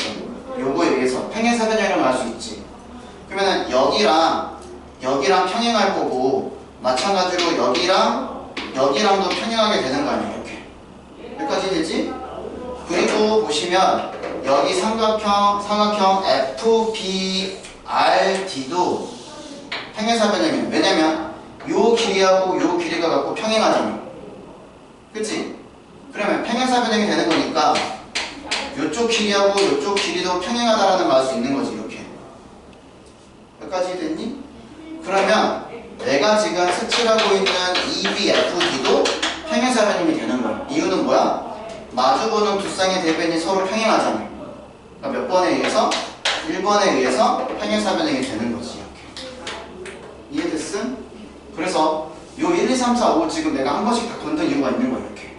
요거에 의해서 평행사변형이라는 걸 알 수 있지. 그러면은 여기랑 평행할 거고 마찬가지로 여기랑도 평행하게 되는 거 아니에요, 이렇게. 여기까지 되지? 그리고 보시면 여기 삼각형 FBRD도 평행사변형이에요. 왜냐면 요 길이하고 요 길이가 같고 평행하잖아. 그치? 그러면 평행사변형이 되는 거니까 요쪽 길이하고 요쪽 길이도 평행하다라는 걸 알 수 있는 거지, 이렇게. 여기까지 됐니? 그러면 내가 지금 색칠하고 있는 EBFD도 평행사변형이 되는 거야. 이유는 뭐야? 마주보는 두 쌍의 대변이 서로 평행하잖아. 그러니까 몇 번에 의해서? 1번에 의해서 평행사변형이 되는 거지, 이렇게. 이해됐음? 그래서 요 1, 2, 3, 4, 5 지금 내가 한 번씩 다 건든 이유가 있는 거야, 이렇게.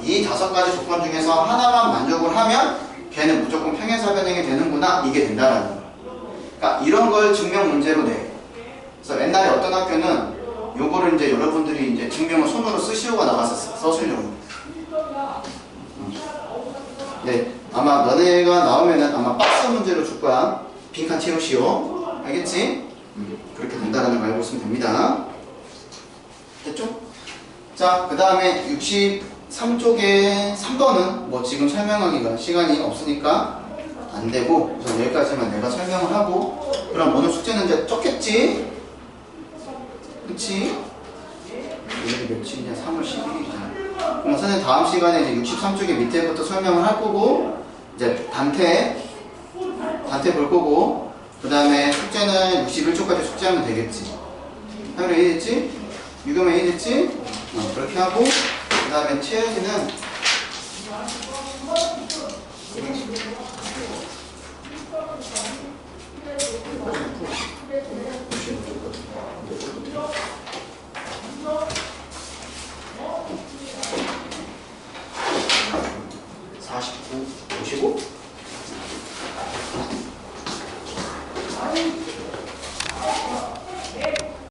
이 5가지 조건 중에서 하나만 만족을 하면 걔는 무조건 평행사변형이 되는구나, 이게 된다라는 거야. 그러니까 이런 걸 증명 문제로 내. 그래서 옛날에 어떤 학교는 요거를 이제 여러분들이 이제 증명을 손으로 쓰시오가 나왔었어. 써주려고. 네, 아마 너네가 나오면은 아마 박스 문제로 줄 거야. 빈칸 채우시오. 알겠지? 그렇게 된다는 걸 알고 있으면 됩니다. 됐죠? 자, 그 다음에 63쪽에 3번은 뭐 지금 설명하기가 시간이 없으니까 안 되고 우선 여기까지만 내가 설명을 하고, 그럼 오늘 숙제는 이제 쫓겠지? 그치? 오늘이 며칠이냐? 3월 11일이잖아. 그럼 선생님 다음 시간에 이제 63쪽에 밑에부터 설명을 할 거고, 이제 단태 볼 거고, 그 다음에 숙제는 61쪽까지 숙제하면 되겠지. 하루 이해됐지? 유경이 이해됐지? 그렇게 하고, 그 다음에 채연이는 보시고